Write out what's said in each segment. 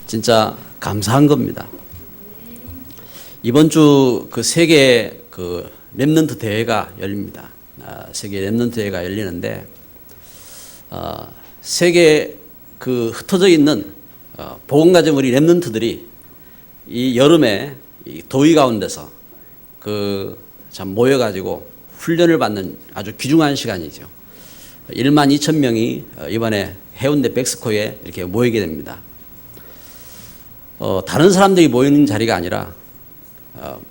진짜 감사한 겁니다. 이번 주 그 세계 그 렘넌트 대회가 열립니다. 세계 렘넌트 대회가 열리는데 세계 그 흩어져 있는 복음 가진 우리 렘넌트들이 이 여름에 이 더위 가운데서 그 참 모여가지고 훈련을 받는 아주 귀중한 시간이죠. 1만 2천 명이 이번에 해운대 백스코에 이렇게 모이게 됩니다. 다른 사람들이 모이는 자리가 아니라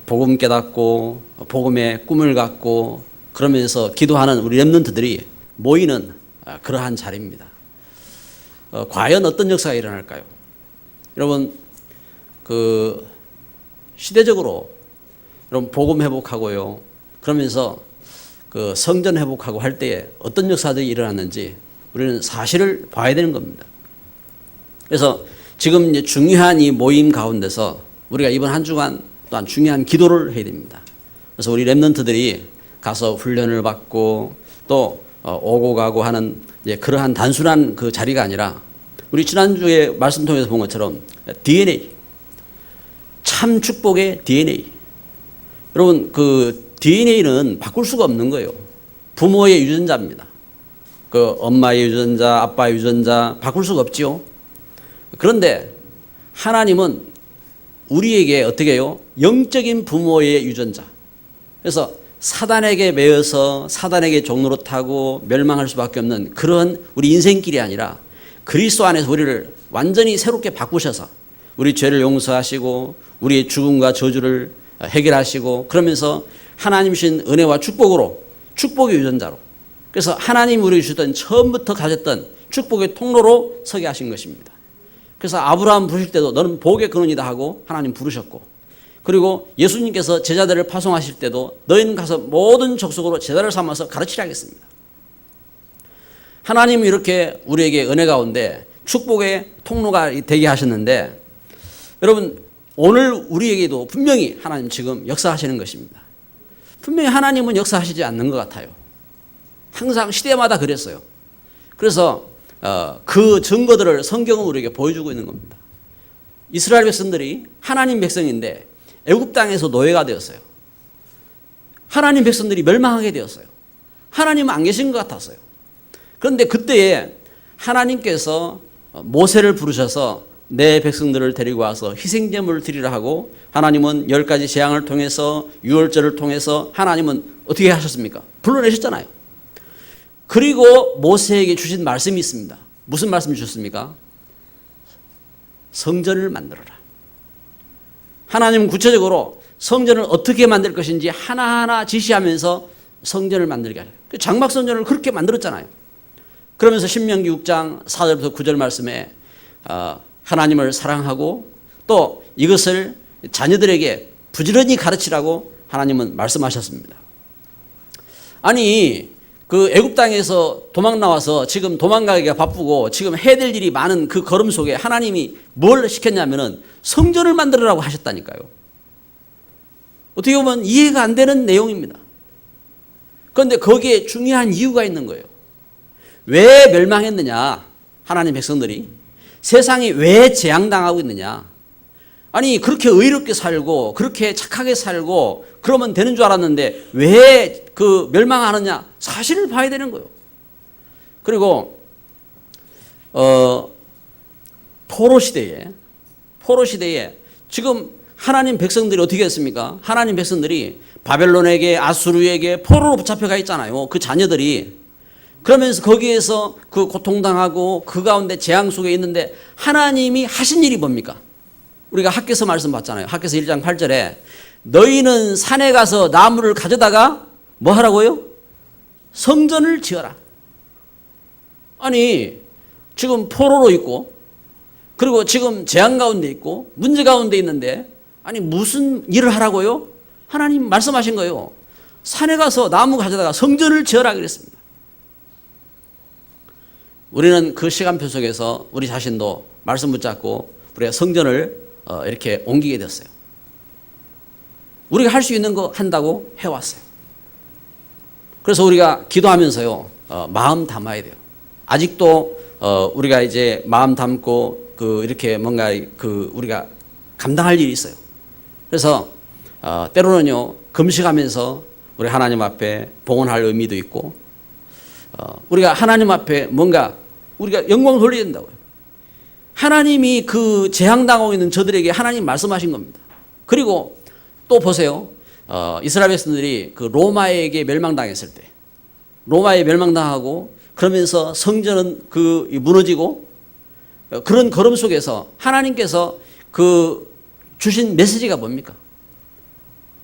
복음 깨닫고 복음의 꿈을 갖고 그러면서 기도하는 우리 렘넌트들이 모이는 그러한 자리입니다. 과연 어떤 역사가 일어날까요? 여러분, 그 시대적으로 여러분 복음 회복하고요. 그러면서 그 성전 회복하고 할 때에 어떤 역사들이 일어났는지 우리는 사실을 봐야 되는 겁니다. 그래서 지금 이제 중요한 이 모임 가운데서 우리가 이번 한 주간 또한 중요한 기도를 해야 됩니다. 그래서 우리 렘넌트들이 가서 훈련을 받고 또 오고 가고 하는 이제 그러한 단순한 그 자리가 아니라 우리 지난주에 말씀 통해서 본 것처럼 DNA, 참 축복의 DNA. 여러분, 그 DNA는 바꿀 수가 없는 거예요. 부모의 유전자입니다. 그 엄마의 유전자, 아빠의 유전자 바꿀 수가 없지요. 그런데 하나님은 우리에게 어떻게 해요? 영적인 부모의 유전자. 그래서 사단에게 매여서 사단에게 종로로 타고 멸망할 수밖에 없는 그런 우리 인생길이 아니라 그리스도 안에서 우리를 완전히 새롭게 바꾸셔서 우리 죄를 용서하시고 우리의 죽음과 저주를 해결하시고 그러면서 하나님이신 은혜와 축복으로 축복의 유전자로 그래서 하나님 우리에게 주셨던 처음부터 가졌던 축복의 통로로 서게 하신 것입니다. 그래서 아브라함 부르실 때도 너는 복의 근원이다 하고 하나님 부르셨고 그리고 예수님께서 제자들을 파송하실 때도 너희는 가서 모든 족속으로 제자를 삼아서 가르치라 하겠습니다. 하나님은 이렇게 우리에게 은혜 가운데 축복의 통로가 되게 하셨는데 여러분 오늘 우리에게도 분명히 하나님 지금 역사하시는 것입니다. 분명히 하나님은 역사하시지 않는 것 같아요. 항상 시대마다 그랬어요. 그래서 그 증거들을 성경은 우리에게 보여주고 있는 겁니다. 이스라엘 백성들이 하나님 백성인데 애굽 땅에서 노예가 되었어요. 하나님 백성들이 멸망하게 되었어요. 하나님은 안 계신 것 같았어요. 그런데 그때에 하나님께서 모세를 부르셔서 내 백성들을 데리고 와서 희생제물을 드리라 하고 하나님은 10가지 재앙을 통해서 유월절을 통해서 하나님은 어떻게 하셨습니까? 불러내셨잖아요. 그리고 모세에게 주신 말씀이 있습니다. 무슨 말씀 주셨습니까? 성전을 만들어라. 하나님은 구체적으로 성전을 어떻게 만들 것인지 하나하나 지시하면서 성전을 만들게 하셔요. 장막 성전을 그렇게 만들었잖아요. 그러면서 신명기 6장 4절부터 9절 말씀에 하나님을 사랑하고 또 이것을 자녀들에게 부지런히 가르치라고 하나님은 말씀하셨습니다. 아니 그 애굽 땅에서 도망 나와서 지금 도망가기가 바쁘고 지금 해야 될 일이 많은 그 걸음 속에 하나님이 뭘 시켰냐면은 성전을 만들으라고 하셨다니까요. 어떻게 보면 이해가 안 되는 내용입니다. 그런데 거기에 중요한 이유가 있는 거예요. 왜 멸망했느냐? 하나님 백성들이 세상이 왜 재앙당하고 있느냐? 아니 그렇게 의롭게 살고 그렇게 착하게 살고 그러면 되는 줄 알았는데 왜 그 멸망하느냐? 사실을 봐야 되는 거예요. 그리고 포로 시대에 지금 하나님 백성들이 어떻게 했습니까? 하나님 백성들이 바벨론에게 아수르에게 포로로 붙잡혀가 있잖아요. 그 자녀들이 그러면서 거기에서 그 고통당하고 그 가운데 재앙 속에 있는데 하나님이 하신 일이 뭡니까? 우리가 학개서 말씀 봤잖아요. 학개서 1장 8절에 너희는 산에 가서 나무를 가져다가 뭐 하라고요? 성전을 지어라. 아니 지금 포로로 있고 그리고 지금 재앙 가운데 있고 문제 가운데 있는데 아니 무슨 일을 하라고요? 하나님 말씀하신 거예요. 산에 가서 나무 가져다가 성전을 지어라 그랬습니다. 우리는 그 시간표 속에서 우리 자신도 말씀 붙잡고 우리가 성전을 이렇게 옮기게 됐어요. 우리가 할 수 있는 거 한다고 해왔어요. 그래서 우리가 기도하면서요, 마음 담아야 돼요. 아직도 우리가 이제 마음 담고 이렇게 뭔가 우리가 감당할 일이 있어요. 그래서 때로는요 금식하면서 우리 하나님 앞에 봉헌할 의미도 있고 우리가 하나님 앞에 뭔가 우리가 영광을 돌려야 된다고요. 하나님이 그 재앙당하고 있는 저들에게 하나님 말씀하신 겁니다. 그리고 또 보세요. 이스라엘 백성들이 그 로마에게 멸망당했을 때 로마에 멸망당하고 그러면서 성전은 무너지고 그런 걸음 속에서 하나님께서 주신 메시지가 뭡니까?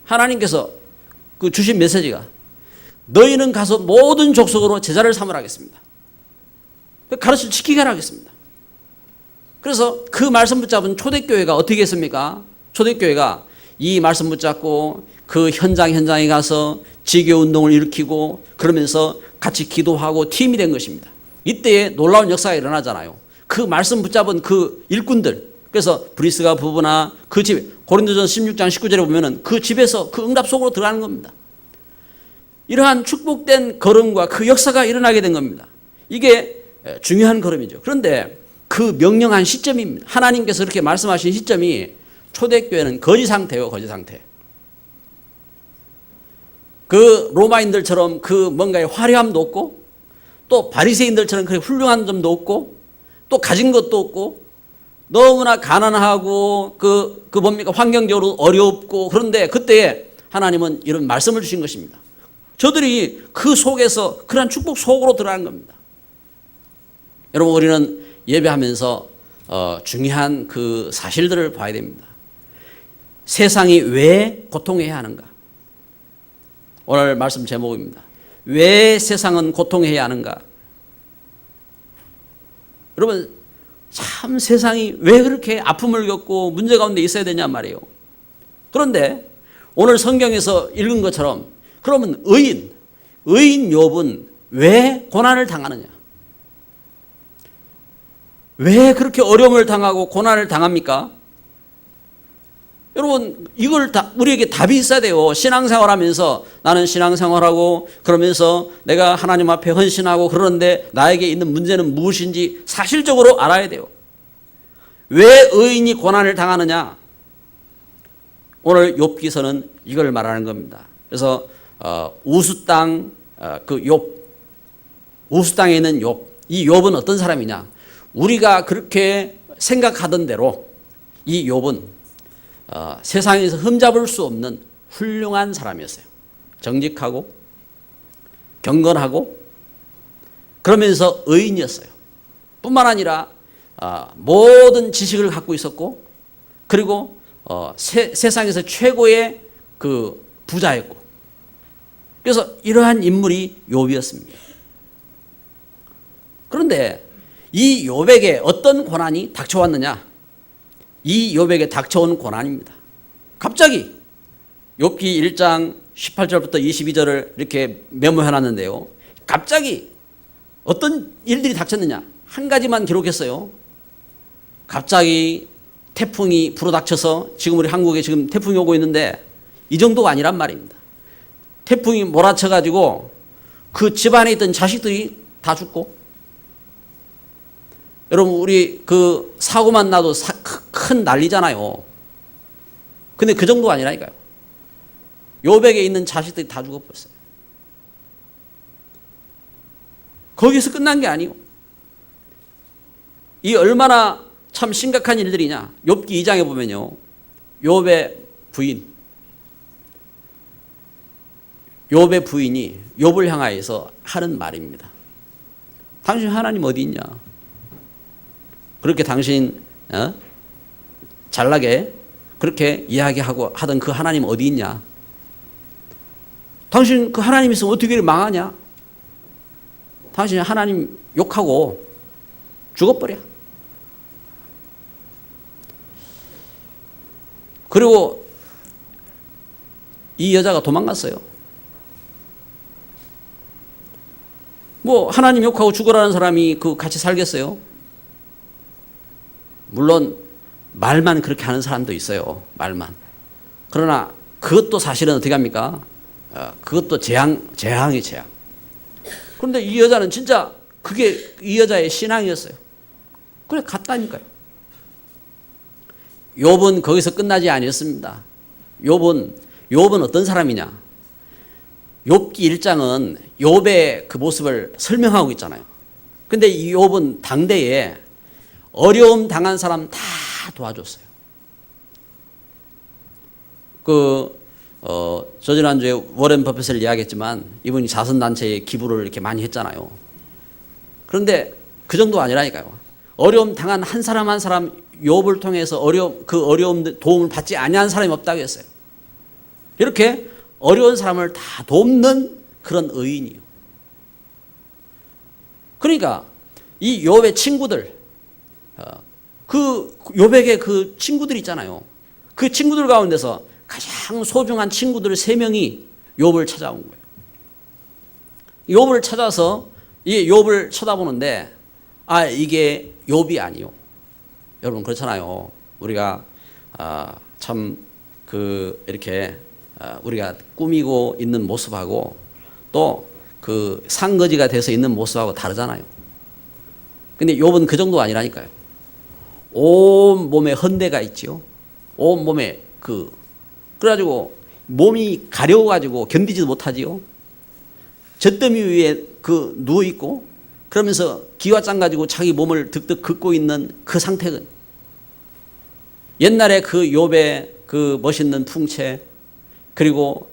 하나님께서 주신 메시지가 너희는 가서 모든 족속으로 제자를 삼으라 하겠습니다. 가르쳐 지키게 하겠습니다. 그래서 그 말씀 붙잡은 초대교회가 어떻게 했습니까? 초대교회가 이 말씀 붙잡고 그 현장에 가서 지교운동을 일으키고 그러면서 같이 기도하고 팀이 된 것입니다. 이때에 놀라운 역사가 일어나잖아요. 그 말씀 붙잡은 그 일꾼들, 그래서 브리스가 부부나 그 집, 고린도전 16장 19절에 보면은 그 집에서 그 응답 속으로 들어가는 겁니다. 이러한 축복된 걸음과 그 역사가 일어나게 된 겁니다. 이게 중요한 걸음이죠. 그런데 그 명령한 시점입니다. 하나님께서 이렇게 말씀하신 시점이 초대교회는 거지 상태예요, 거지 상태. 그 로마인들처럼 그 뭔가의 화려함도 없고 또 바리새인들처럼 그렇게 훌륭한 점도 없고 또 가진 것도 없고 너무나 가난하고 뭡니까 환경적으로 어렵고 그런데 그때에 하나님은 이런 말씀을 주신 것입니다. 저들이 그 속에서 그러한 축복 속으로 들어가는 겁니다. 여러분 우리는 예배하면서 중요한 그 사실들을 봐야 됩니다. 세상이 왜 고통해야 하는가? 오늘 말씀 제목입니다. 왜 세상은 고통해야 하는가? 여러분 참 세상이 왜 그렇게 아픔을 겪고 문제 가운데 있어야 되냐 말이에요. 그런데 오늘 성경에서 읽은 것처럼 그러면 의인 욥은 왜 고난을 당하느냐? 왜 그렇게 어려움을 당하고 고난을 당합니까? 여러분 이걸 우리에게 답이 있어야 돼요. 신앙생활 하면서 나는 신앙생활하고 그러면서 내가 하나님 앞에 헌신하고 그러는데 나에게 있는 문제는 무엇인지 사실적으로 알아야 돼요. 왜 의인이 고난을 당하느냐? 오늘 욥기서는 이걸 말하는 겁니다. 그래서 우스 땅 우스 땅에 있는 욥, 이 욥은 어떤 사람이냐? 우리가 그렇게 생각하던 대로 이 욥은 세상에서 흠잡을 수 없는 훌륭한 사람이었어요. 정직하고 경건하고 그러면서 의인이었어요. 뿐만 아니라 모든 지식을 갖고 있었고 그리고 세상에서 최고의 그 부자였고 그래서 이러한 인물이 욥이었습니다. 그런데 이 욥에게 어떤 고난이 닥쳐왔느냐? 이 욥에게 닥쳐온 고난입니다. 갑자기 욥기 1장 18절부터 22절을 이렇게 메모해놨는데요. 갑자기 어떤 일들이 닥쳤느냐? 한 가지만 기록했어요. 갑자기 태풍이 불어닥쳐서 지금 우리 한국에 지금 태풍이 오고 있는데 이 정도가 아니란 말입니다. 태풍이 몰아쳐가지고 그 집안에 있던 자식들이 다 죽고 여러분 우리 그 사고만 나도 큰 난리잖아요. 근데 그 정도가 아니라니까요. 욥에게 있는 자식들이 다 죽어버렸어요. 거기서 끝난 게 아니고 이 얼마나 참 심각한 일들이냐. 욥기 2장에 보면요. 욥의 부인이 욥을 향하여서 하는 말입니다. 당신 하나님 어디 있냐? 그렇게 당신 잘나게 그렇게 이야기하고 하던 그 하나님 어디 있냐? 당신 그 하나님 있으면 어떻게 망하냐? 당신 하나님 욕하고 죽어버려. 그리고 이 여자가 도망갔어요. 뭐 하나님 욕하고 죽으라는 사람이 같이 살겠어요? 물론 말만 그렇게 하는 사람도 있어요. 말만. 그러나 그것도 사실은 어떻게 합니까? 그것도 재앙이 재앙. 그런데 이 여자는 진짜 그게 이 여자의 신앙이었어요. 그래 갔다니까요. 욥은 거기서 끝나지 아니었습니다. 욥은 어떤 사람이냐? 욥기 1장은 욥의 그 모습을 설명하고 있잖아요. 근데 이 욥은 당대에 어려움 당한 사람 다 도와줬어요. 저 지난주에 워렌 버핏을 이야기했지만 이분이 자선단체에 기부를 이렇게 많이 했잖아요. 그런데 그 정도 아니라니까요. 어려움 당한 한 사람 한 사람 욥을 통해서 그 어려움 도움을 받지 아니한 사람이 없다고 했어요. 이렇게 어려운 사람을 다 돕는 그런 의인이요. 그러니까 이 욥의 친구들, 그 욥에게 그 친구들 있잖아요. 그 친구들 가운데서 가장 소중한 친구들 3명이 욥을 찾아온 거예요. 욥을 찾아서 이 욥을 쳐다보는데 이게 욥이 아니요. 여러분 그렇잖아요. 우리가 참 이렇게 우리가 꾸미고 있는 모습하고 또 그 상거지가 돼서 있는 모습하고 다르잖아요. 근데 욥은 그 정도 아니라니까요. 온 몸에 헌대가 있지요. 온 몸에 그래가지고 몸이 가려워가지고 견디지도 못하지요. 젖더미 위에 누워 있고 그러면서 기와장 가지고 자기 몸을 득득 긋고 있는 그 상태는 옛날에 그 욥의 그 멋있는 풍채 그리고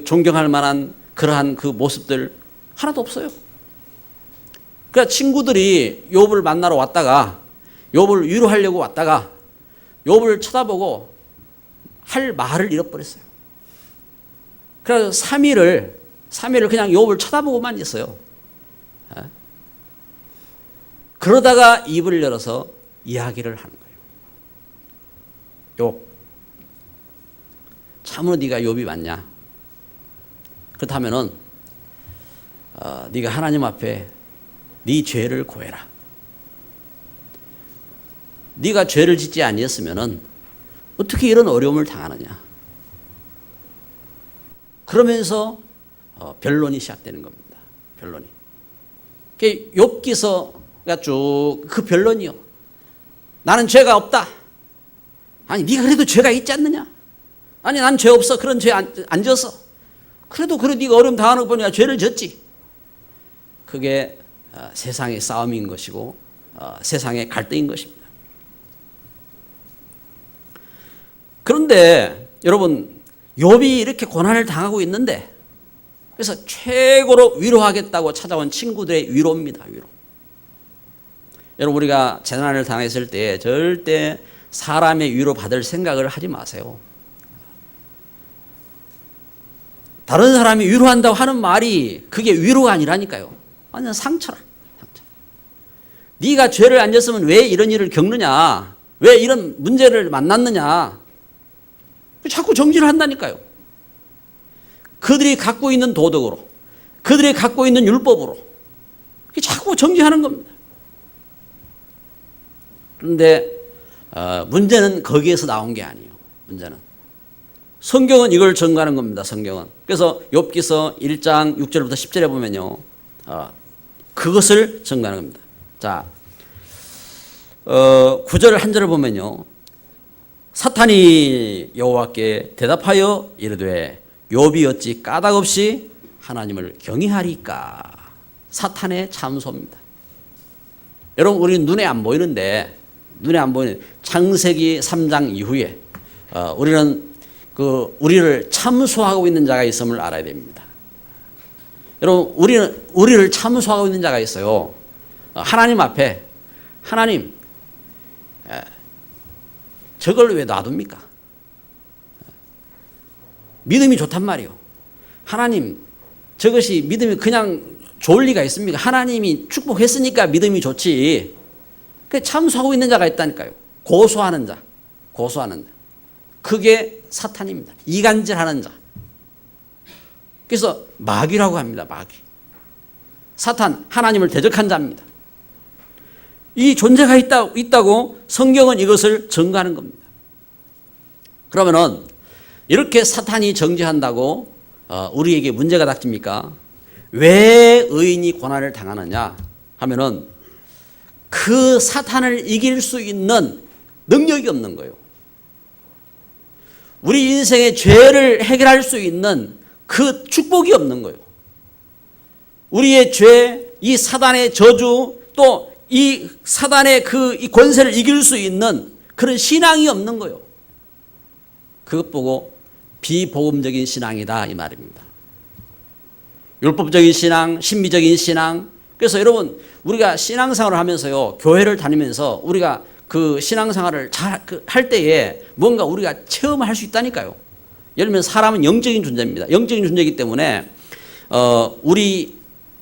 존경할 만한 그러한 그 모습들 하나도 없어요. 그러니까 친구들이 욥을 만나러 왔다가 욥을 위로하려고 왔다가 욥을 쳐다보고 할 말을 잃어버렸어요. 그래서 3일을 그냥 욥을 쳐다보고만 있어요. 그러다가 입을 열어서 이야기를 하는 거예요. 욥, 참으로 네가 욥이 맞냐? 그렇다면은 네가 하나님 앞에 네 죄를 고해라. 네가 죄를 짓지 아니었으면은 어떻게 이런 어려움을 당하느냐? 그러면서 변론이 시작되는 겁니다. 변론이. 욥기서가 쭉 그 변론이요. 나는 죄가 없다. 아니 네가 그래도 죄가 있지 않느냐? 아니 난 죄 없어. 그런 죄 안 졌어. 그래도 네가 어려움 당하는 거 보니까 죄를 졌지. 그게 세상의 싸움인 것이고 세상의 갈등인 것입니다. 그런데 여러분 욥이 이렇게 고난을 당하고 있는데 그래서 최고로 위로하겠다고 찾아온 친구들의 위로입니다. 위로. 여러분 우리가 재난을 당했을 때 절대 사람의 위로 받을 생각을 하지 마세요. 다른 사람이 위로한다고 하는 말이 그게 위로가 아니라니까요. 완전 상처라. 상처. 네가 죄를 안 졌으면 왜 이런 일을 겪느냐? 왜 이런 문제를 만났느냐? 자꾸 정지를 한다니까요. 그들이 갖고 있는 도덕으로, 그들이 갖고 있는 율법으로 자꾸 정지하는 겁니다. 그런데 문제는 거기에서 나온 게 아니에요. 문제는 성경은 이걸 증거하는 겁니다. 성경은. 그래서 욥기서 1장 6절부터 10절에 보면요. 그것을 증거하는 겁니다. 자, 9절 한 절을 보면요. 사탄이 여호와께 대답하여 이르되 욥이 어찌 까닭없이 하나님을 경외하리까. 사탄의 참소입니다. 여러분 우리 눈에 안 보이는 창세기 3장 이후에 우리를 참소하고 있는 자가 있음을 알아야 됩니다. 여러분 우리를 참소하고 있는 자가 있어요. 하나님 앞에 하나님 저걸 왜 놔둡니까? 믿음이 좋단 말이에요. 하나님 저것이 믿음이 그냥 좋을 리가 있습니까? 하나님이 축복했으니까 믿음이 좋지. 참소하고 있는 자가 있다니까요. 고소하는 자. 그게 사탄입니다. 이간질하는 자. 그래서 마귀라고 합니다. 마귀. 사탄, 하나님을 대적한 자입니다. 이 존재가 있다고 성경은 이것을 증거하는 겁니다. 그러면은 이렇게 사탄이 정죄한다고 우리에게 문제가 닥칩니까? 왜 의인이 고난을 당하느냐 하면은 그 사탄을 이길 수 있는 능력이 없는 거예요. 우리 인생의 죄를 해결할 수 있는 그 축복이 없는 거예요. 우리의 죄, 이 사단의 저주, 또 이 사단의 이 권세를 이길 수 있는 그런 신앙이 없는 거예요. 그것 보고 비복음적인 신앙이다 이 말입니다. 율법적인 신앙, 신비적인 신앙. 그래서 여러분 우리가 신앙생활을 하면서요, 교회를 다니면서 우리가 그 신앙생활을 잘 할 때에 뭔가 우리가 체험할 수 있다니까요. 예를 들면 사람은 영적인 존재입니다. 영적인 존재이기 때문에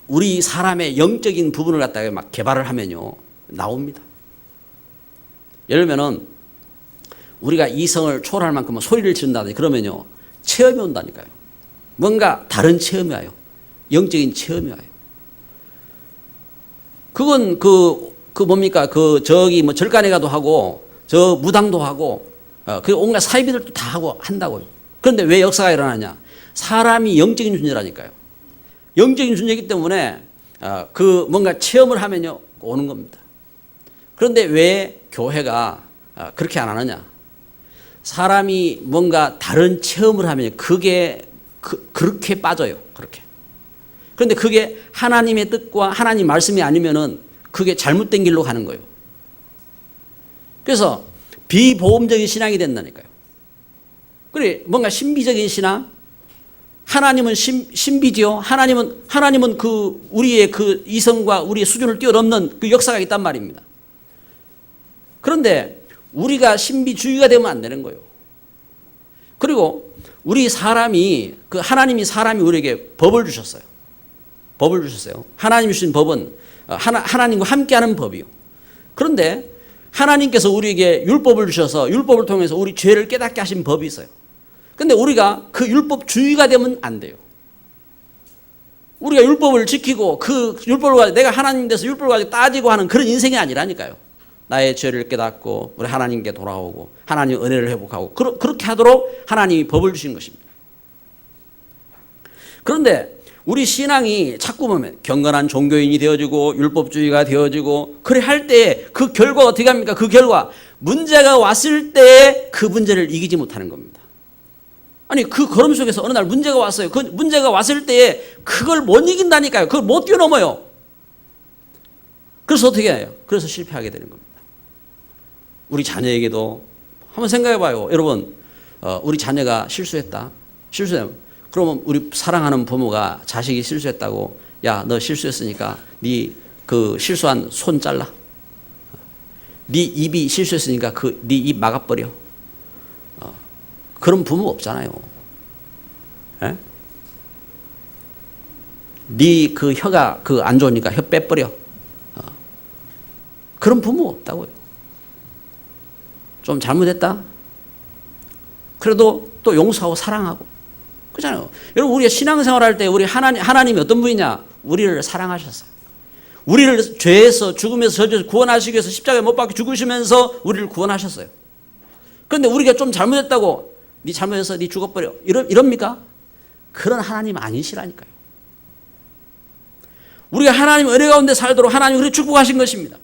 우리 사람의 영적인 부분을 갖다가 막 개발을 하면요 나옵니다. 예를 들면은 우리가 이성을 초월할 만큼 소리를 지른다든지 그러면요 체험이 온다니까요. 뭔가 다른 체험이 와요. 영적인 체험이 와요. 그건 뭡니까? 저기 뭐 절간에 가도 하고, 저 무당도 하고, 그 온갖 사이비들도 다 하고 한다고요. 그런데 왜 역사가 일어나냐? 사람이 영적인 존재라니까요. 영적인 존재이기 때문에, 뭔가 체험을 하면요, 오는 겁니다. 그런데 왜 교회가 그렇게 안 하느냐? 사람이 뭔가 다른 체험을 하면 그게 그렇게 빠져요. 그렇게. 그런데 그게 하나님의 뜻과 하나님 말씀이 아니면은 그게 잘못된 길로 가는 거예요. 그래서 비보험적인 신앙이 된다니까요. 그래, 뭔가 신비적인 신앙? 하나님은 신비지요. 하나님은 우리의 이성과 우리의 수준을 뛰어넘는 그 역사가 있단 말입니다. 그런데 우리가 신비주의가 되면 안 되는 거예요. 그리고 하나님이 사람이 우리에게 법을 주셨어요. 법을 주셨어요. 하나님이 주신 법은 하나님과 함께하는 법이요. 그런데 하나님께서 우리에게 율법을 주셔서 율법을 통해서 우리 죄를 깨닫게 하신 법이 있어요. 그런데 우리가 그 율법주의가 되면 안 돼요. 우리가 율법을 지키고 그 율법을 가지고 내가 하나님 돼서 율법을 가지고 따지고 하는 그런 인생이 아니라니까요. 나의 죄를 깨닫고 우리 하나님께 돌아오고 하나님 은혜를 회복하고 그렇게 하도록 하나님이 법을 주신 것입니다. 그런데 우리 신앙이 자꾸 보면 경건한 종교인이 되어지고 율법주의가 되어지고 그래 할 때 그 결과 어떻게 합니까? 그 결과 문제가 왔을 때 그 문제를 이기지 못하는 겁니다. 아니 그 걸음 속에서 어느 날 문제가 왔어요. 그 문제가 왔을 때에 그걸 못 이긴다니까요. 그걸 못 뛰어넘어요. 그래서 어떻게 해요? 그래서 실패하게 되는 겁니다. 우리 자녀에게도 한번 생각해 봐요. 여러분 우리 자녀가 실수했다. 그러면 우리 사랑하는 부모가 자식이 실수했다고 야, 너 실수했으니까 네 그 실수한 손 잘라. 네 입이 실수했으니까 네 입 막아버려. 그런 부모 없잖아요. 예? 네 그 혀가 안 좋으니까 혀 빼버려. 그런 부모 없다고요. 좀 잘못했다. 그래도 또 용서하고 사랑하고. 그렇잖아요. 여러분 우리가 신앙생활할 때 우리 하나님이 어떤 분이냐? 우리를 사랑하셨어요. 우리를 죄에서 죽음에서 저주에서 구원하시기 위해서 십자가에 못 박혀 죽으시면서 우리를 구원하셨어요. 그런데 우리가 좀 잘못했다고 네 잘못해서 네 죽어버려 이럽니까? 그런 하나님 아니시라니까요. 우리가 하나님 은혜 가운데 살도록 하나님 우리를 축복하신 것입니다.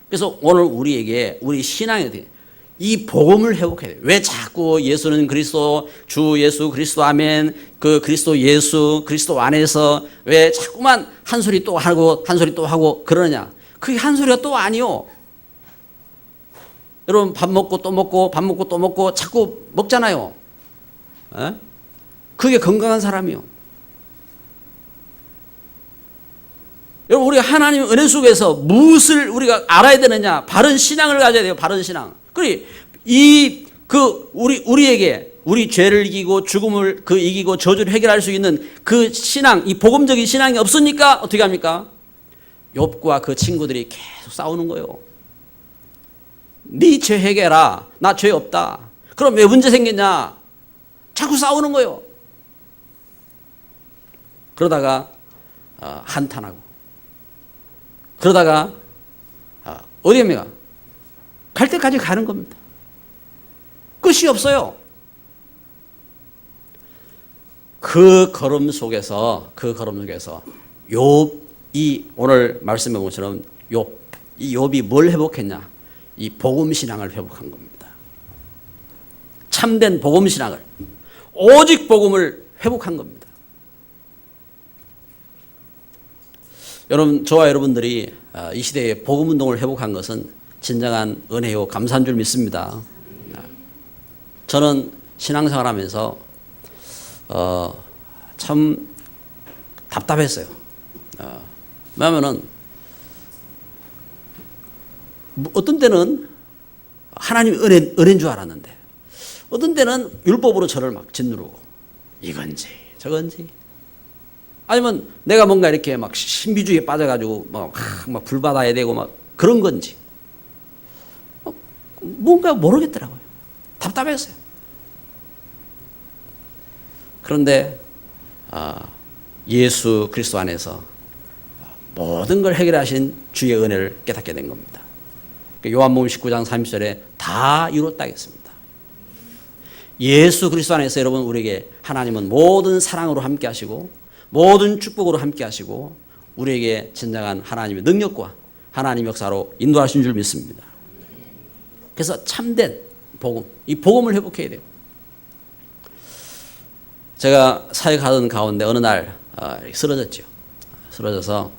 그래서 오늘 우리에게 우리 신앙에 대해 이 복음을 회복해야 돼요. 왜 자꾸 예수는 그리스도, 주 예수 그리스도 아멘, 그 그리스도 예수, 그리스도 안에서 왜 자꾸만 한 소리 또 하고 한 소리 또 하고 그러냐? 그게 한 소리가 또 아니요. 여러분 밥 먹고 또 먹고 밥 먹고 또 먹고 자꾸 먹잖아요. 에? 그게 건강한 사람이요. 여러분 우리가 하나님의 은혜 속에서 무엇을 우리가 알아야 되느냐? 바른 신앙을 가져야 돼요. 바른 신앙. 그래 우리에게 우리 죄를 이기고 죽음을 이기고 저주를 해결할 수 있는 그 신앙, 이 복음적인 신앙이 없으니까 어떻게 합니까? 욥과 그 친구들이 계속 싸우는 거예요. 네 죄 해결해라. 나 죄 없다. 그럼 왜 문제 생겼냐? 자꾸 싸우는 거예요. 그러다가 한탄하고 그러다가 어디 갑니까? 갈 때까지 가는 겁니다. 끝이 없어요. 그 걸음 속에서 욥이 오늘 말씀해 보처럼 욥. 이 욥이 뭘 회복했냐? 이 복음신앙을 회복한 겁니다. 참된 복음신앙을, 오직 복음을 회복한 겁니다. 여러분, 저와 여러분들이 이 시대에 복음운동을 회복한 것은 진정한 은혜요 감사한 줄 믿습니다. 저는 신앙생활하면서 참 답답했어요. 왜냐하면 어떤 때는 하나님 은혜인 줄 알았는데 어떤 때는 율법으로 저를 막 짓누르고 이건지 저건지, 아니면 내가 뭔가 이렇게 막 신비주의에 빠져가지고 막 불받아야 되고 막 그런 건지 뭔가 모르겠더라고요. 답답했어요. 그런데 예수 그리스도 안에서 모든 걸 해결하신 주의 은혜를 깨닫게 된 겁니다. 요한복음 19장 30절에 다 이뤘다 했습니다. 예수 그리스도 안에서 여러분, 우리에게 하나님은 모든 사랑으로 함께 하시고 모든 축복으로 함께 하시고 우리에게 진정한 하나님의 능력과 하나님의 역사로 인도하신 줄 믿습니다. 그래서 참된 복음, 이 복음을 회복해야 돼요. 제가 사역하던 가운데 어느 날 쓰러졌죠. 쓰러져서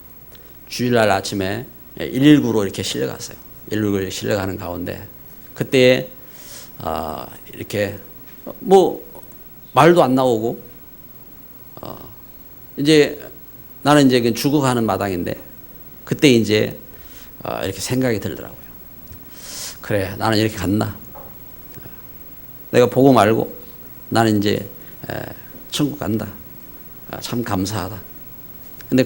주일날 아침에 119로 이렇게 실려갔어요. 119로 실려가는 가운데 그때 이렇게 뭐 말도 안 나오고 이제 나는 이제 죽어가는 마당인데 그때 이제 이렇게 생각이 들더라고요. 그래, 나는 이렇게 갔나? 내가 보고 말고 나는 이제 천국 간다. 참 감사하다. 근데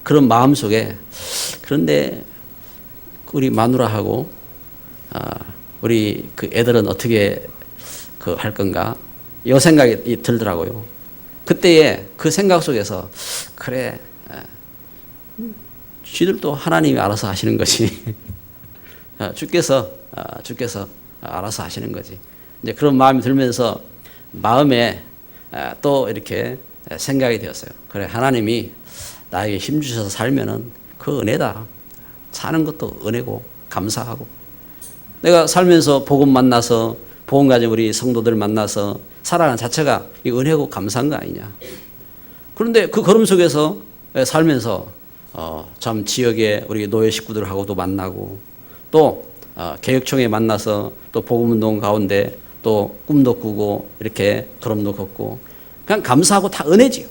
그런 마음 속에, 그런데 우리 마누라하고 우리 그 애들은 어떻게 할 건가? 이 생각이 들더라고요. 그때에 그 생각 속에서 그래, 쥐들도 하나님이 알아서 하시는 거지. 주께서 알아서 하시는 거지. 이제 그런 마음이 들면서 마음에 또 이렇게 생각이 되었어요. 그래, 하나님이 나에게 힘 주셔서 살면은 그 은혜다. 사는 것도 은혜고 감사하고, 내가 살면서 복음 만나서 복음 가진 우리 성도들 만나서 살아가는 자체가 이 은혜고 감사한 거 아니냐. 그런데 그 걸음 속에서 살면서 참 지역에 우리 노예 식구들하고도 만나고 또 개혁총회 만나서 또 복음운동 가운데 또 꿈도 꾸고 이렇게 걸음도 걷고 그냥 감사하고 다 은혜지요.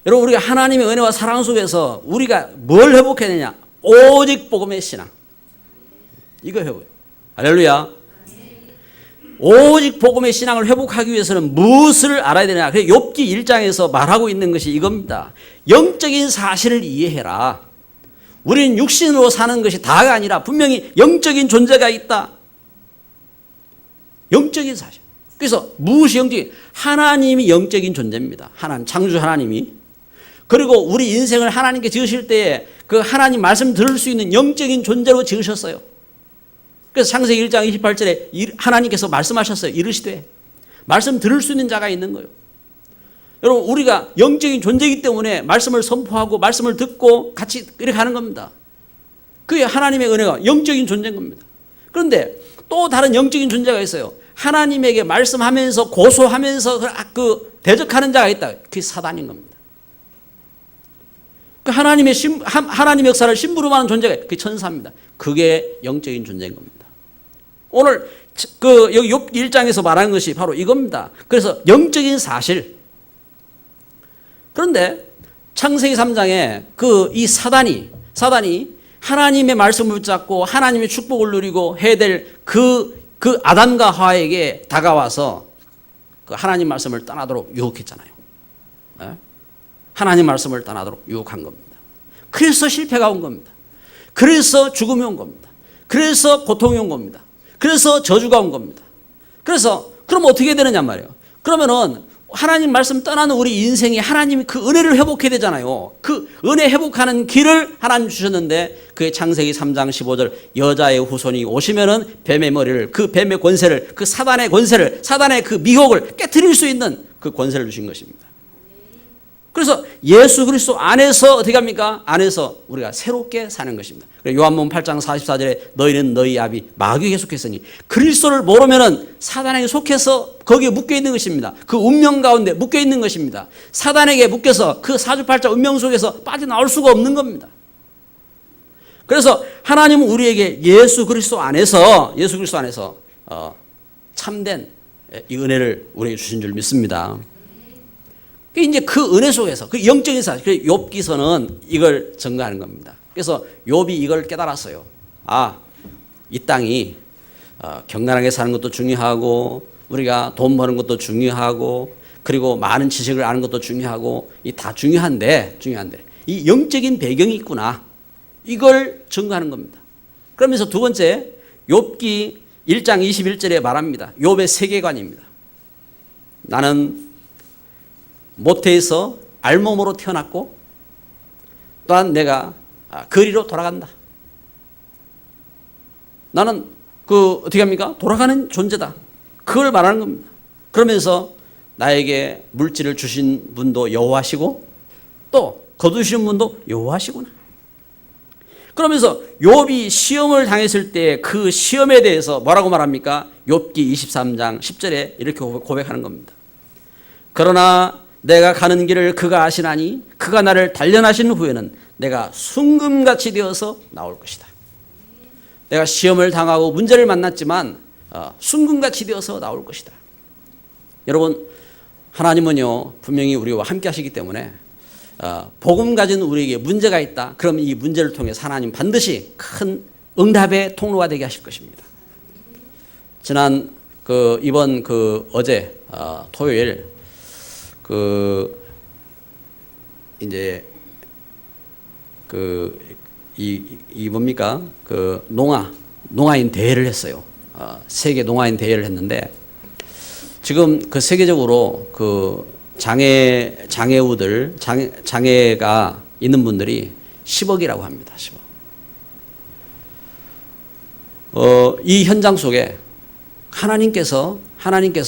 여러분, 우리가 하나님의 은혜와 사랑 속에서 우리가 뭘 회복해야 되냐? 오직 복음의 신앙. 이거 회복해요. 할렐루야. 오직 복음의 신앙을 회복하기 위해서는 무엇을 알아야 되냐? 그래서 욥기 1장에서 말하고 있는 것이 이겁니다. 영적인 사실을 이해해라. 우리는 육신으로 사는 것이 다가 아니라 분명히 영적인 존재가 있다. 영적인 사실. 그래서 무엇이 영적인? 하나님이 영적인 존재입니다. 하나님, 창조 하나님이. 그리고 우리 인생을 하나님께 지으실 때에 그 하나님 말씀 들을 수 있는 영적인 존재로 지으셨어요. 그래서 창세기 1장 28절에 하나님께서 말씀하셨어요. 이르시되 말씀 들을 수 있는 자가 있는 거예요. 여러분, 우리가 영적인 존재이기 때문에 말씀을 선포하고 말씀을 듣고 같이 이렇게 하는 겁니다. 그게 하나님의 은혜가 영적인 존재인 겁니다. 그런데 또 다른 영적인 존재가 있어요. 하나님에게 말씀하면서 고소하면서 대적하는 자가 있다. 그게 사단인 겁니다. 그 하나님의 역사를 심부름하는 자가 그게 천사입니다. 그게 영적인 존재인 겁니다. 오늘 여기 욥기 1장에서 말하는 것이 바로 이겁니다. 그래서 영적인 사실. 그런데 창세기 3장에 이 사단이 하나님의 말씀을 붙잡고 하나님의 축복을 누리고 해야 될 그 아담과 하와에게 다가와서 그 하나님 말씀을 떠나도록 유혹했잖아요. 하나님 말씀을 떠나도록 유혹한 겁니다. 그래서 실패가 온 겁니다. 그래서 죽음이 온 겁니다. 그래서 고통이 온 겁니다. 그래서 저주가 온 겁니다. 그래서 그럼 어떻게 되느냐 말이에요. 그러면은 하나님 말씀 떠나는 우리 인생이 하나님이 그 은혜를 회복해야 되잖아요. 그 은혜 회복하는 길을 하나님 주셨는데 그의 창세기 3장 15절 여자의 후손이 오시면은 뱀의 머리를, 그 뱀의 권세를, 그 사단의 권세를, 사단의 그 미혹을 깨트릴 수 있는 그 권세를 주신 것입니다. 그래서 예수 그리스도 안에서 어떻게 합니까? 안에서 우리가 새롭게 사는 것입니다. 요한복음 8장 44절에 너희는 너희 아비 마귀에게 속했으니 그리스도를 모르면은 사단에게 속해서 거기에 묶여 있는 것입니다. 그 운명 가운데 묶여 있는 것입니다. 사단에게 묶여서 그 사주팔자 운명 속에서 빠져나올 수가 없는 겁니다. 그래서 하나님은 우리에게 예수 그리스도 안에서 참된 이 은혜를 우리에게 주신 줄 믿습니다. 이제 그 은혜 속에서 그 영적인 사실, 그 욥기서는 이걸 증거하는 겁니다. 그래서 욥이 이걸 깨달았어요. 아, 이 땅이 경건하게 사는 것도 중요하고 우리가 돈 버는 것도 중요하고 그리고 많은 지식을 아는 것도 중요하고 이 다 중요한데 이 영적인 배경이 있구나. 이걸 증거하는 겁니다. 그러면서 두 번째 욥기 1장 21절에 말합니다. 욥의 세계관입니다. 나는 모태에서 알몸으로 태어났고 또한 내가 거리로 돌아간다. 나는 어떻게 합니까? 돌아가는 존재다. 그걸 말하는 겁니다. 그러면서 나에게 물질을 주신 분도 여호와시고 또 거두시는 분도 여호와시구나. 그러면서 욥이 시험을 당했을 때 그 시험에 대해서 뭐라고 말합니까? 욥기 23장 10절에 이렇게 고백하는 겁니다. 그러나 내가 가는 길을 그가 아시나니 그가 나를 단련하신 후에는 내가 순금같이 되어서 나올 것이다. 내가 시험을 당하고 문제를 만났지만 순금같이 되어서 나올 것이다. 여러분, 하나님은요 분명히 우리와 함께 하시기 때문에 복음 가진 우리에게 문제가 있다. 그럼 이 문제를 통해서 하나님 반드시 큰 응답의 통로가 되게 하실 것입니다. 지난 이번 어제 토요일 이제 뭡니까? 농아인 대회를 했어요. 세계 농아인 대회를 했는데 지금 세계적으로 장애가 있는 분들이 10억이라고 합니다. 10억. 이 현장 속에 하나님께서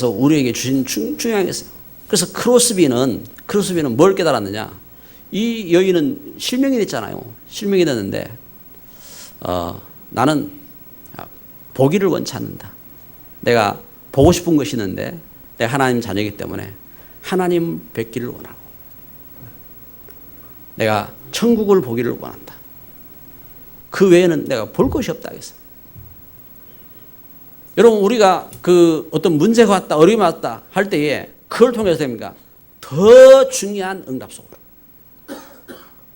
우리에게 주신 중요한 게 있어요. 그래서 크로스비는 뭘 깨달았느냐? 이 여인은 실명이 됐잖아요. 실명이 됐는데 나는 보기를 원치 않는다. 내가 보고 싶은 것이 있는데 내가 하나님 자녀이기 때문에 하나님 뵙기를 원하고 내가 천국을 보기를 원한다. 그 외에는 내가 볼 것이 없다 하겠어요. 여러분, 우리가 어떤 문제가 왔다, 어려움이 왔다 할 때에 그걸 통해서 됩니까? 더 중요한 응답 속으로.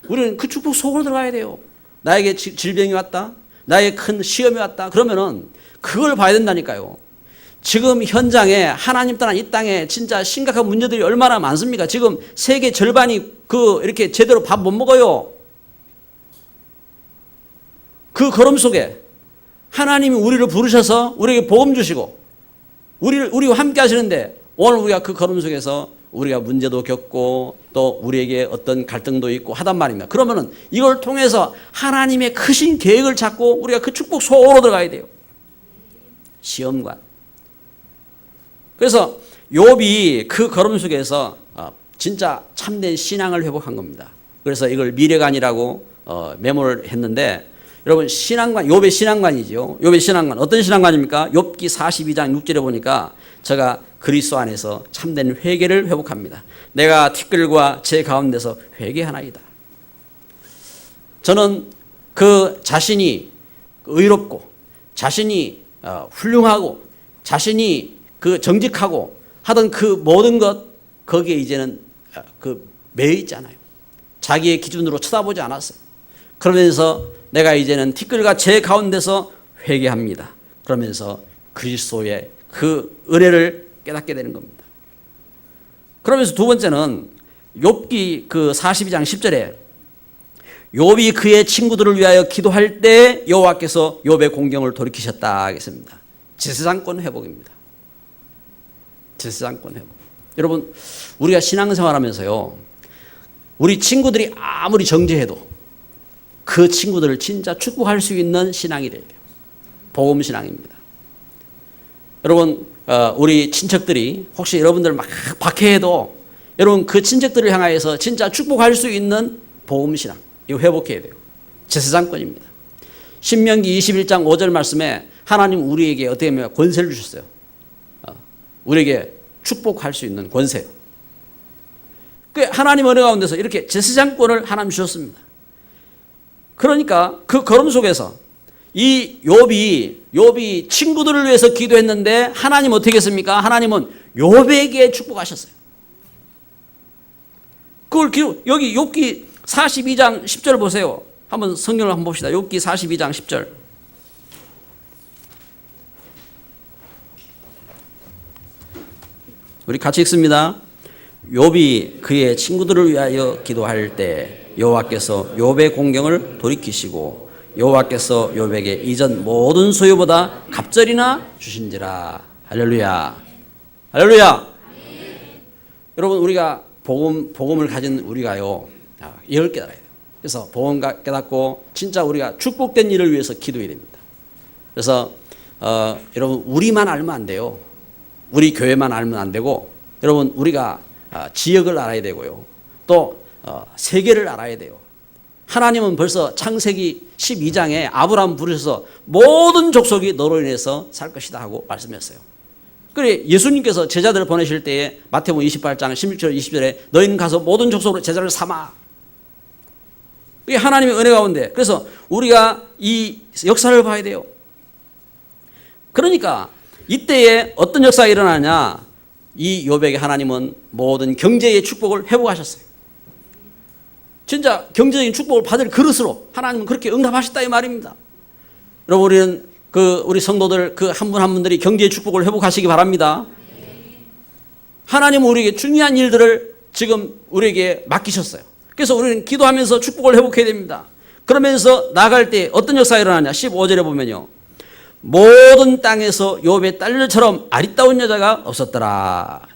우리는 그 축복 속으로 들어가야 돼요. 나에게 질병이 왔다, 나에게 큰 시험이 왔다. 그러면은 그걸 봐야 된다니까요. 지금 현장에 하나님 떠난 이 땅에 진짜 심각한 문제들이 얼마나 많습니까? 지금 세계 절반이 이렇게 제대로 밥 못 먹어요. 그 걸음 속에 하나님이 우리를 부르셔서 우리에게 복음 주시고 우리와 함께 하시는데 오늘 우리가 그 걸음 속에서 우리가 문제도 겪고 또 우리에게 어떤 갈등도 있고 하단 말입니다. 그러면은 이걸 통해서 하나님의 크신 계획을 찾고 우리가 그 축복 속으로 들어가야 돼요. 시험관. 그래서 욥이 그 걸음 속에서 진짜 참된 신앙을 회복한 겁니다. 그래서 이걸 미래관이라고 메모를 했는데 여러분, 신앙관, 욥의 신앙관이죠. 욥의 신앙관. 어떤 신앙관입니까? 욥기 42장 6절에 보니까 제가 그리스도 안에서 참된 회개를 회복합니다. 내가 티끌과 제 가운데서 회개하나이다. 저는 자신이 의롭고 자신이 훌륭하고 자신이 정직하고 하던 모든 것 거기에 이제는 매여 있지 않아요. 자기의 기준으로 쳐다보지 않았어요. 그러면서 내가 이제는 티끌과 제 가운데서 회개합니다. 그러면서 그리스도의 은혜를 깨닫게 되는 겁니다. 그러면서 두 번째는 욥기 42장 10절에 욥이 그의 친구들을 위하여 기도할 때 여호와께서 욥의 공경을 돌이키셨다 하겠습니다. 제사장권 회복입니다. 제사장권 회복. 여러분, 우리가 신앙생활하면서요, 우리 친구들이 아무리 정죄해도 그 친구들을 진짜 축복할 수 있는 신앙이 돼야 돼요. 복음 신앙입니다. 여러분, 우리 친척들이 혹시 여러분들 막 박해해도 여러분 그 친척들을 향하여서 진짜 축복할 수 있는 복음신앙 이거 회복해야 돼요. 제사장권입니다. 신명기 21장 5절 말씀에 하나님 우리에게 어떻게 하면 권세를 주셨어요. 우리에게 축복할 수 있는 권세. 그 하나님 은혜 가운데서 이렇게 제사장권을 하나님 주셨습니다. 그러니까 그 걸음 속에서 이 욥이 친구들을 위해서 기도했는데 하나님 어떻게 했습니까? 하나님은 욥에게 축복하셨어요. 그걸 여기 욥기 42장 10절 보세요. 한번 성경을 한번 봅시다. 욥기 42장 10절. 우리 같이 읽습니다. 욥이 그의 친구들을 위하여 기도할 때 여호와께서 욥의 공경을 돌이키시고 여호와께서 욥에게 이전 모든 소유보다 갑절이나 주신지라. 할렐루야. 할렐루야. 여러분 우리가 복음을 가진 우리가요 이걸 깨달아야 돼요. 그래서 복음 깨닫고 진짜 우리가 축복된 일을 위해서 기도해야 됩니다. 그래서 여러분 우리만 알면 안 돼요. 우리 교회만 알면 안 되고 여러분 우리가 지역을 알아야 되고요. 또 세계를 알아야 돼요. 하나님은 벌써 창세기 12장에 아브라함 부르셔서 모든 족속이 너로 인해서 살 것이다 하고 말씀했어요. 그래 예수님께서 제자들을 보내실 때에 마태복음 28장 16절 20절에 너희는 가서 모든 족속으로 제자를 삼아. 이게 하나님의 은혜 가운데. 그래서 우리가 이 역사를 봐야 돼요. 그러니까 이때에 어떤 역사가 일어나냐. 이 욥에게 하나님은 모든 경제의 축복을 회복하셨어요. 진짜 경제적인 축복을 받을 그릇으로 하나님은 그렇게 응답하셨다 이 말입니다. 여러분 우리는 우리 성도들 한 분 한 분들이 경제의 축복을 회복하시기 바랍니다. 하나님은 우리에게 중요한 일들을 지금 우리에게 맡기셨어요. 그래서 우리는 기도하면서 축복을 회복해야 됩니다. 그러면서 나갈 때 어떤 역사가 일어나냐. 15절에 보면요. 모든 땅에서 욥의 딸들처럼 아리따운 여자가 없었더라.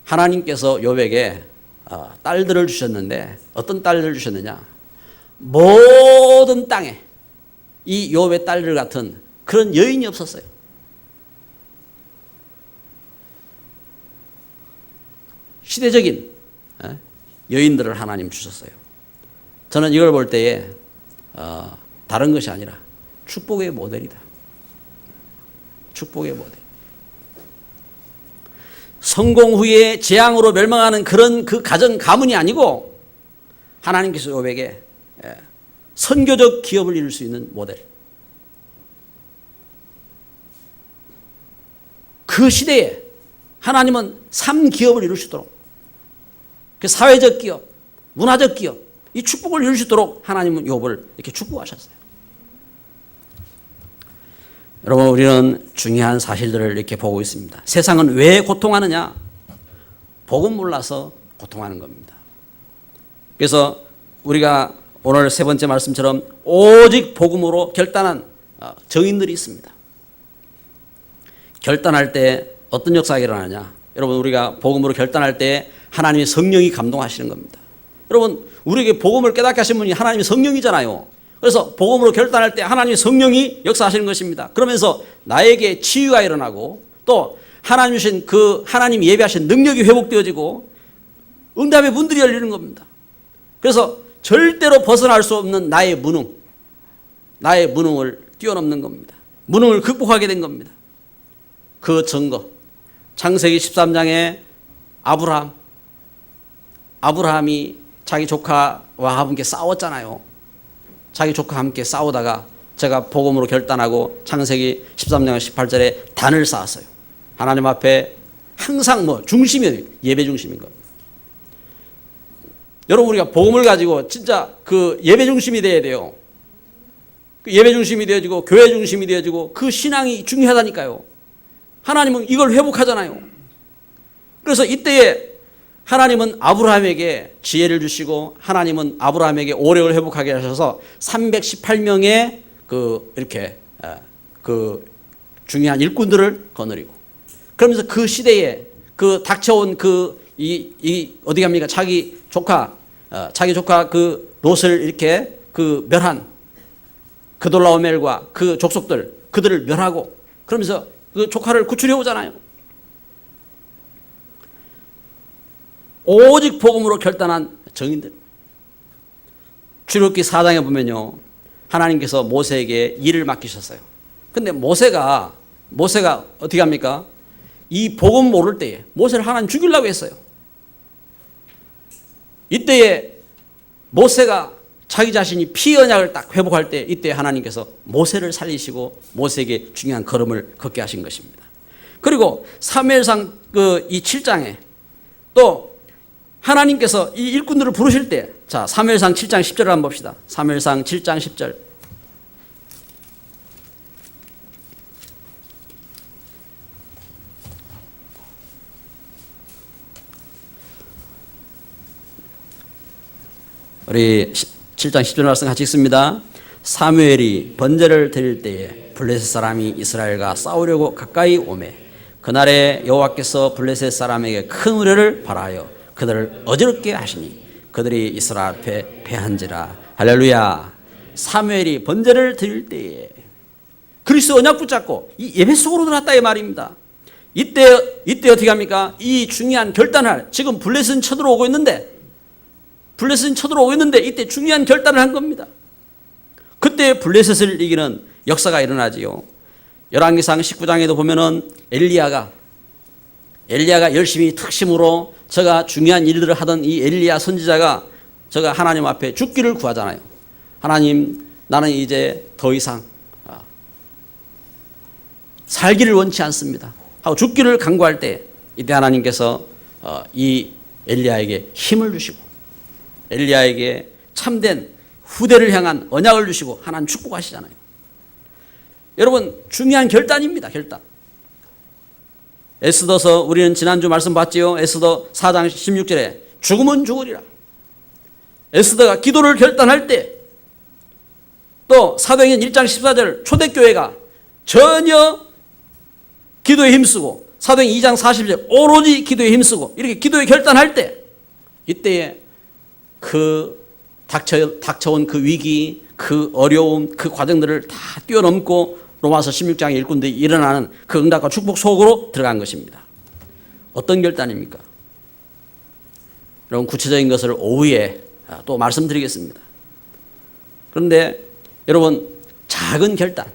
하나님께서 욥에게 딸들을 주셨는데 어떤 딸들을 주셨느냐. 모든 땅에 이 욥의 딸들 같은 그런 여인이 없었어요. 시대적인 여인들을 하나님 주셨어요. 저는 이걸 볼 때에 다른 것이 아니라 축복의 모델이다. 축복의 모델. 성공 후에 재앙으로 멸망하는 그런 그 가정 가문이 아니고 하나님께서 욥에게 선교적 기업을 이룰 수 있는 모델. 그 시대에 하나님은 3기업을 이룰 수 있도록 그 사회적 기업, 문화적 기업, 이 축복을 이룰 수 있도록 하나님은 욥을 이렇게 축복하셨어요. 여러분 우리는 중요한 사실들을 이렇게 보고 있습니다. 세상은 왜 고통하느냐? 복음 몰라서 고통하는 겁니다. 그래서 우리가 오늘 세 번째 말씀처럼 오직 복음으로 결단한 정인들이 있습니다. 결단할 때 어떤 역사가 일어나냐? 여러분 우리가 복음으로 결단할 때 하나님의 성령이 감동하시는 겁니다. 여러분 우리에게 복음을 깨닫게 하신 분이 하나님의 성령이잖아요. 그래서 복음으로 결단할 때 하나님의 성령이 역사하시는 것입니다. 그러면서 나에게 치유가 일어나고 또 하나님 주신 그 하나님 예배하신 능력이 회복되어지고 응답의 문들이 열리는 겁니다. 그래서 절대로 벗어날 수 없는 나의 무능을 뛰어넘는 겁니다. 무능을 극복하게 된 겁니다. 그 증거 창세기 13장에 아브라함이 자기 조카와 함께 싸웠잖아요. 자기 조카와 함께 싸우다가 제가 복음으로 결단하고 창세기 13장 18절에 단을 쌓았어요. 하나님 앞에 항상 중심이 예배 중심인 겁니다. 여러분 우리가 복음을 가지고 진짜 그 예배 중심이 돼야 돼요. 그 예배 중심이 되어지고 교회 중심이 되어지고 그 신앙이 중요하다니까요. 하나님은 이걸 회복하잖아요. 그래서 이때에 하나님은 아브라함에게 지혜를 주시고 하나님은 아브라함에게 오력을 회복하게 하셔서 318명의 이렇게 중요한 일꾼들을 거느리고 그러면서 그 시대에 그 닥쳐온 어디 갑니까? 자기 조카 그 롯을 이렇게 멸한 그돌라오멜과 그 족속들 그들을 멸하고 그러면서 그 조카를 구출해 오잖아요. 오직 복음으로 결단한 정인들. 출애굽기 4장에 보면요, 하나님께서 모세에게 일을 맡기셨어요. 근데 모세가 어떻게 합니까? 이 복음 모를 때에 모세를 하나님 죽이려고 했어요. 이때에 모세가 자기 자신이 피 언약을 딱 회복할 때, 이때 하나님께서 모세를 살리시고 모세에게 중요한 걸음을 걷게 하신 것입니다. 그리고 사무엘상 이 7장에 또 하나님께서 이 일꾼들을 부르실 때, 자, 사무엘상 7장 10절을 한번 봅시다. 사무엘상 7장 10절. 우리 7장 10절 말씀 같이 읽습니다. 사무엘이 번제를 드릴 때에 블레셋 사람이 이스라엘과 싸우려고 가까이 오매 그날에 여호와께서 블레셋 사람에게 큰 우려를 발하여 그들을 어지럽게 하시니 그들이 이스라엘 앞에 패한지라. 할렐루야. 사무엘이 번제를 드릴 때에 그리스도 언약 붙잡고 이 예배 속으로 들어갔다 이 말입니다. 이때 어떻게 합니까? 이 중요한 결단을, 지금 블레셋은 쳐들어오고 있는데 이때 중요한 결단을 한 겁니다. 그때 블레셋을 이기는 역사가 일어나지요. 열왕기상 19장에도 보면은 엘리야가 열심히 특심으로 저가 중요한 일들을 하던 이 엘리야 선지자가 저가 하나님 앞에 죽기를 구하잖아요. 하나님, 나는 이제 더 이상 살기를 원치 않습니다 하고 죽기를 간구할 때, 이때 하나님께서 이 엘리야에게 힘을 주시고 엘리야에게 참된 후대를 향한 언약을 주시고 하나님 축복하시잖아요. 여러분, 중요한 결단입니다. 결단. 에스더서, 우리는 지난주 말씀 봤지요. 에스더 4장 16절에 죽으면 죽으리라. 에스더가 기도를 결단할 때, 또 사도행전 1장 14절 초대교회가 전혀 기도에 힘쓰고, 사도행전 2장 40절 오로지 기도에 힘쓰고 이렇게 기도에 결단할 때, 이때에 그 닥쳐온 그 위기, 그 어려움, 그 과정들을 다 뛰어넘고 로마서 16장의 일꾼들이 일어나는 그 응답과 축복 속으로 들어간 것입니다. 어떤 결단입니까? 여러분, 구체적인 것을 오후에 또 말씀드리겠습니다. 그런데 여러분, 작은 결단,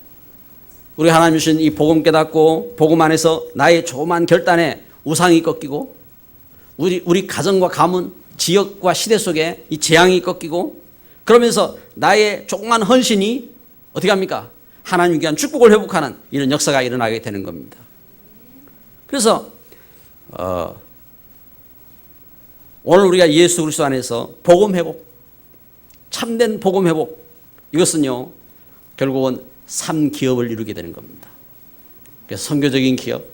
우리 하나님 주신 이 복음 깨닫고 복음 안에서 나의 조그만 결단에 우상이 꺾이고 우리 가정과 가문, 지역과 시대 속에 이 재앙이 꺾이고, 그러면서 나의 조그만 헌신이 어떻게 합니까? 하나님 위한 축복을 회복하는 이런 역사가 일어나게 되는 겁니다. 그래서 오늘 우리가 예수 그리스도 안에서 복음 회복, 참된 복음 회복, 이것은요 결국은 3기업을 이루게 되는 겁니다. 그래서 선교적인 기업,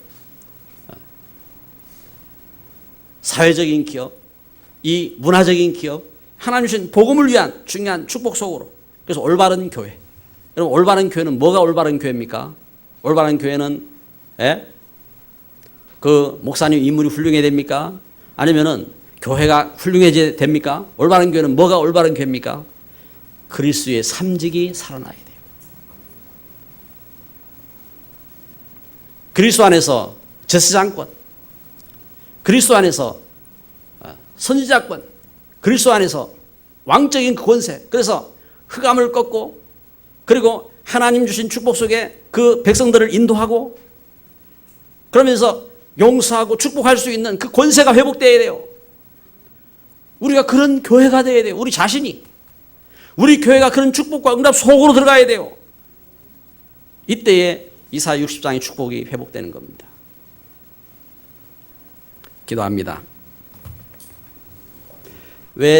사회적인 기업, 이 문화적인 기업, 하나님 주신 복음을 위한 중요한 축복 속으로. 그래서 올바른 교회. 여러분, 올바른 교회는 뭐가 올바른 교회입니까? 올바른 교회는 그 목사님 인물이 훌륭해야 됩니까? 아니면은 교회가 훌륭해져야 됩니까? 올바른 교회는 뭐가 올바른 교회입니까? 그리스도의 삼직이 살아나야 돼요. 그리스도 안에서 제사장권, 그리스도 안에서 선지자권, 그리스도 안에서 왕적인 그 권세, 그래서 흑암을 꺾고, 그리고 하나님 주신 축복 속에 그 백성들을 인도하고, 그러면서 용서하고 축복할 수 있는 그 권세가 회복되어야 돼요. 우리가 그런 교회가 되어야 돼요. 우리 자신이. 우리 교회가 그런 축복과 응답 속으로 들어가야 돼요. 이때에 이사야 60장의 축복이 회복되는 겁니다. 기도합니다. 왜